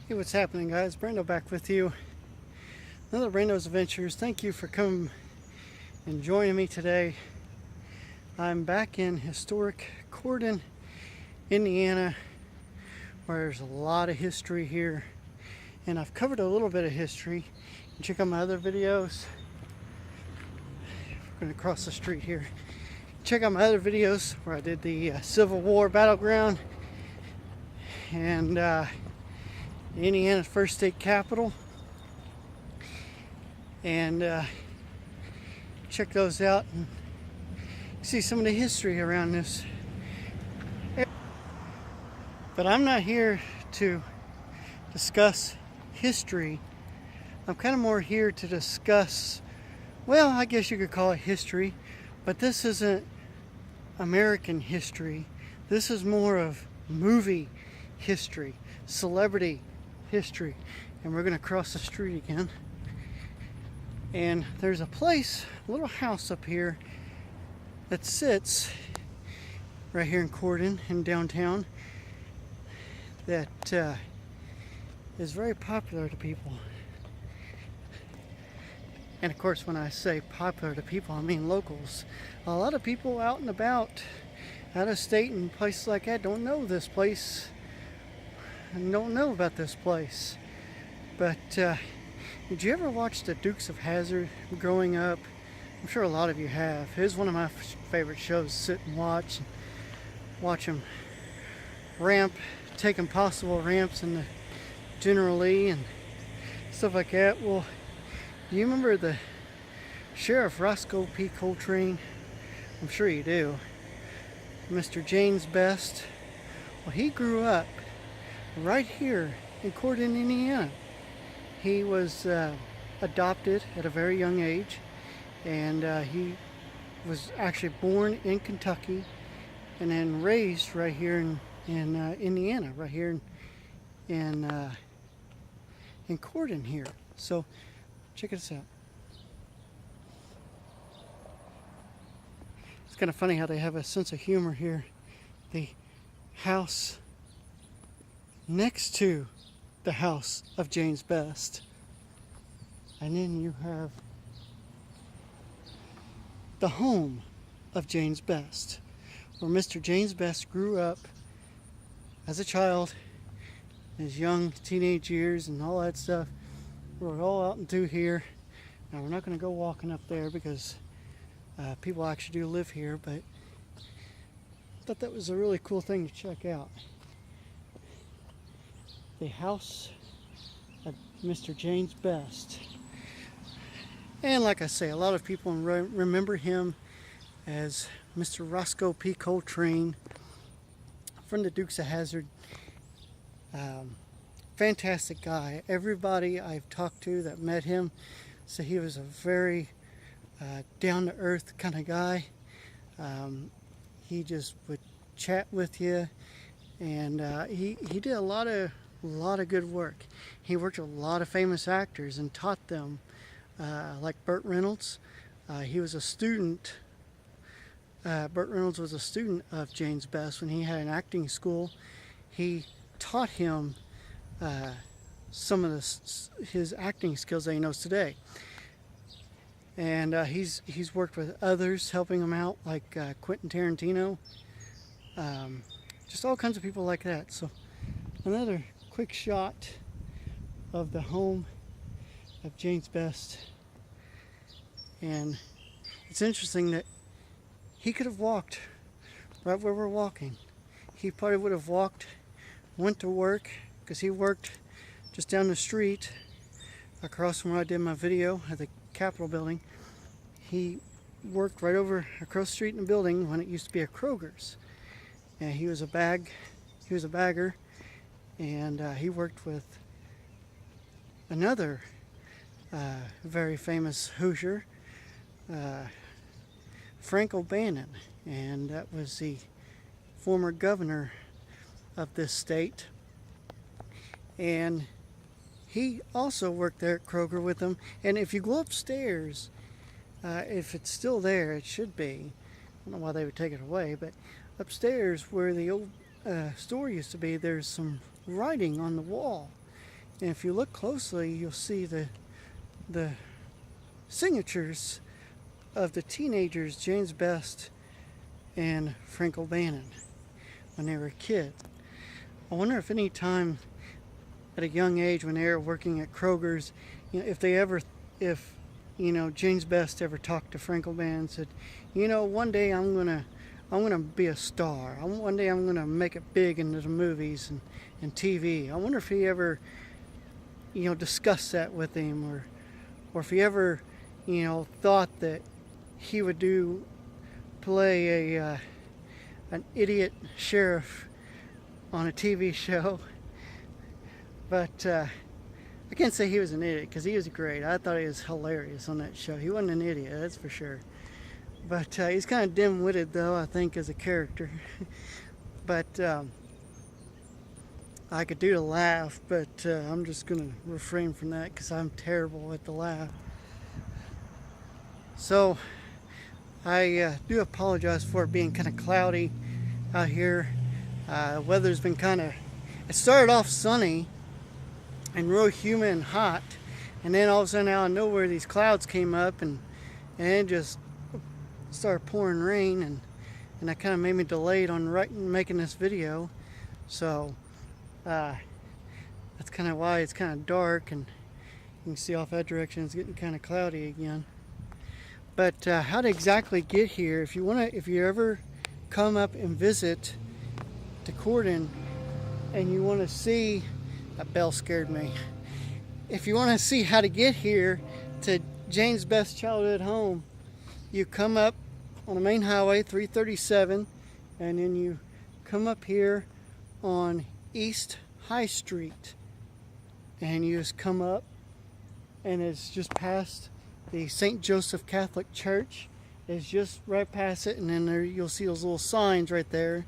Hey, what's happening, guys? Brando back with you. Another Brando's Adventures. Thank you for coming and joining me today. I'm back in historic Corden, Indiana, where there's a lot of history here. And I've covered a little bit of history. You can check out my other videos. We're going to cross the street here. Check out my other videos where I did the Civil War battleground and Indiana's first state capital, and check those out and see some of the history around this. But I'm not here to discuss history. I'm kind of more here to discuss, well, I guess you could call it history, but this isn't American history. This is more of movie history, celebrity history. And we're going to cross the street again, and there's a place, a little house up here that sits right here in Corden in downtown that is very popular to people. And of course, when I say popular to people, I mean locals. A lot of people out and about, out of state and places like that, don't know this place and don't know about this place. But did you ever watch the Dukes of Hazzard growing up? I'm sure a lot of you have. It was one of my favorite shows. Sit and watch them take impossible ramps in the General Lee and stuff like that. Well, do you remember the Sheriff Roscoe P. Coltrane? I'm sure you do. Mr. James Best. Well, he grew up right here in Corden, Indiana. He was adopted at a very young age, and he was actually born in Kentucky and then raised right here in Indiana, right here in Corden here. So check this out. It's kind of funny how they have a sense of humor here. The house next to the house of James Best. And then you have the home of James Best, where Mr. James Best grew up as a child, his young teenage years and all that stuff. We're all out and through here. Now we're not going to go walking up there because people actually do live here, but I thought that was a really cool thing to check out. The house of Mr. James Best. And like I say, a lot of people remember him as Mr. Roscoe P. Coltrane from the Dukes of Hazzard. Fantastic guy. Everybody I've talked to that met him said he was a very down-to-earth kind of guy. He just would chat with you, and he did a lot of good work. He worked with a lot of famous actors and taught them, like Burt Reynolds. He was a student. Burt Reynolds was a student of James Best when he had an acting school. He taught him some of his acting skills that he knows today. And he's worked with others, helping him out, like Quentin Tarantino. Just all kinds of people like that. So another quick shot of the home of James Best. And it's interesting that he could have walked right where we're walking. He probably would have walked, went to work, because he worked just down the street across from where I did my video at the Capitol building. He worked right over across the street in the building when it used to be a Kroger's. And he was a bagger, and he worked with another very famous Hoosier, Frank O'Bannon, and that was the former governor of this state. And he also worked there at Kroger with them. And if you go upstairs, if it's still there, it should be. I don't know why they would take it away, but upstairs where the old store used to be, there's some writing on the wall. And if you look closely, you'll see the signatures of the teenagers James Best and Frank O'Bannon when they were a kid. I wonder if any time at a young age when they were working at Kroger's, if James Best ever talked to Frank O'Bannon and said, one day I'm gonna be a star. One day I'm gonna make it big into the movies and TV. I wonder if he ever, discussed that with him, or if he ever, thought that he would play an idiot sheriff on a TV show. But I can't say he was an idiot, because he was great. I thought he was hilarious on that show. He wasn't an idiot, that's for sure. But he's kind of dim-witted, though, I think, as a character. But I could do the laugh, but I'm just going to refrain from that because I'm terrible at the laugh. So I do apologize for it being kind of cloudy out here. Weather's been it started off sunny and real humid and hot, and then all of a sudden out of nowhere these clouds came up and it just started pouring rain, and that kind of made me delayed on making this video. So that's kind of why it's kind of dark, and you can see off that direction it's getting kind of cloudy again. But how to exactly get here, if you ever come up and visit to Corden and you want to see, that bell scared me. If you want to see how to get here to James Best childhood home, you come up on the main highway 337, and then you come up here on East High Street, and you just come up, and it's just past the St. Joseph Catholic Church. It's just right past it, and then there you'll see those little signs right there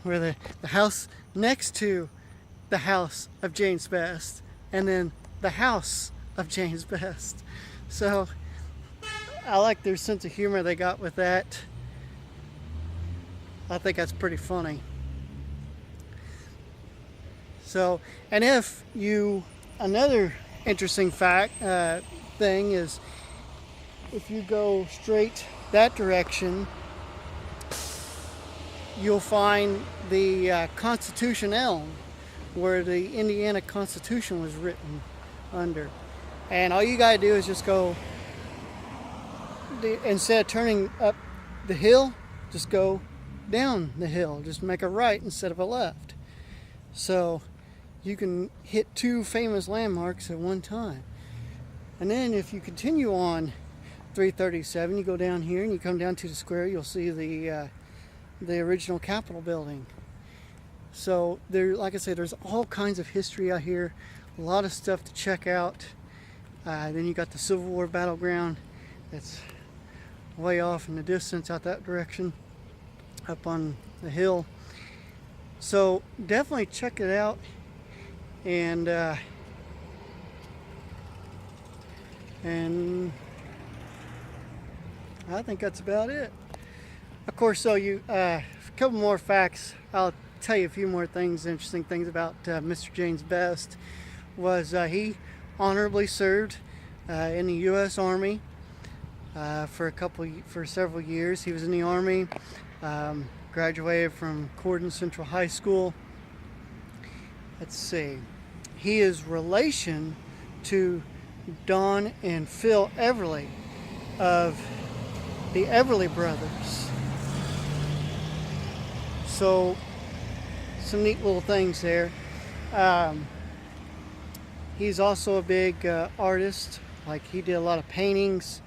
where the house next to the house of James Best, and then the house of James Best. So I like their sense of humor they got with that. I think that's pretty funny. So, and another interesting thing is, if you go straight that direction, you'll find the Constitution Elm, where the Indiana Constitution was written under. And all you gotta do is just go, instead of turning up the hill, just go down the hill. Just make a right instead of a left. So you can hit two famous landmarks at one time. And then if you continue on 337, you go down here and you come down to the square, you'll see the original Capitol building. So there, like I said, there's all kinds of history out here, a lot of stuff to check out. Then you got the Civil War battleground that's way off in the distance out that direction, up on the hill. So definitely check it out, and I think that's about it. Of course, so a couple more facts. I'll tell you a few more things, interesting things about Mr. James Best. Was he honorably served in the U.S. Army for several years. He was in the Army, graduated from Corden Central High School. Let's see. He is relation to Don and Phil Everly of the Everly Brothers. So some neat little things there. He's also a big artist. Like, he did a lot of paintings.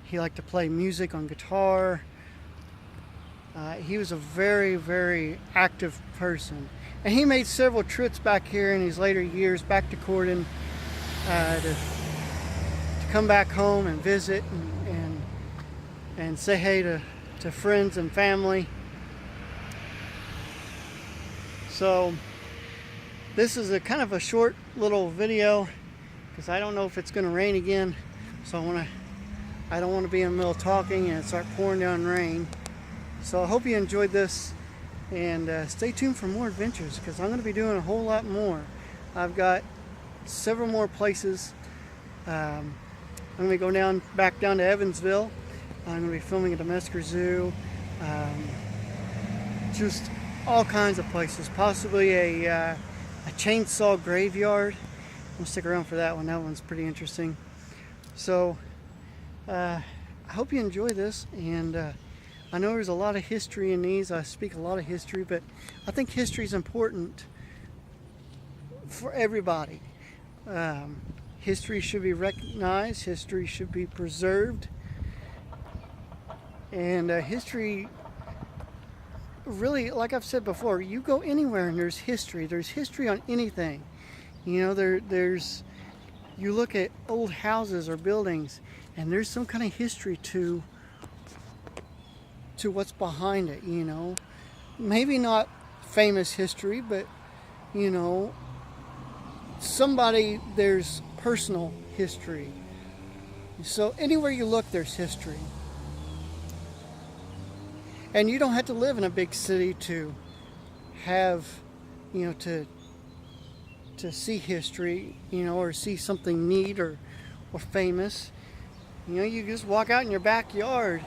He liked to play music on guitar. He was a very, very active person. And he made several trips back here in his later years, back to Corden, to come back home and visit and say hey to friends and family. So this is a kind of a short little video, because I don't know if it's going to rain again. So I don't want to be in the middle of talking and start pouring down rain. So I hope you enjoyed this, And stay tuned for more adventures, because I'm going to be doing a whole lot more. I've got several more places. I'm going to go back down to Evansville. I'm going to be filming at the Mesker Zoo. Just all kinds of places. Possibly a chainsaw graveyard. I'll stick around for that one. That one's pretty interesting. So I hope you enjoy this, and I know there's a lot of history in these. I speak a lot of history, but I think history is important for everybody. History should be recognized. History should be preserved. And history, really, like I've said before, you go anywhere and there's history. There's history on anything. You know, there's, you look at old houses or buildings, and there's some kind of history to what's behind it, you know. Maybe not famous history, but, you know, there's personal history. So anywhere you look, there's history. And you don't have to live in a big city to have, you know, to see history, you know, or see something neat or famous. You know, you just walk out in your backyard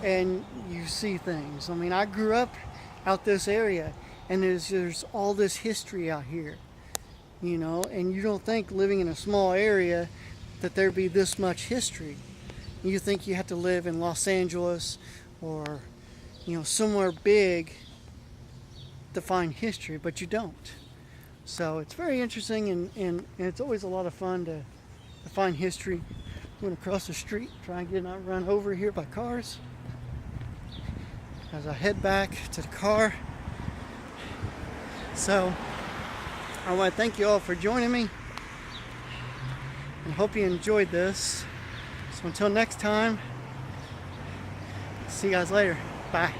and you see things. I mean, I grew up out this area, and there's all this history out here, you know, and you don't think living in a small area that there'd be this much history. You think you have to live in Los Angeles or, you know, somewhere big to find history, but you don't. So it's very interesting, and it's always a lot of fun to find history. I'm going to cross the street, try and get not run over here by cars as I head back to the car. So I want to thank you all for joining me, and hope you enjoyed this. So until next time, see you guys later. Bye.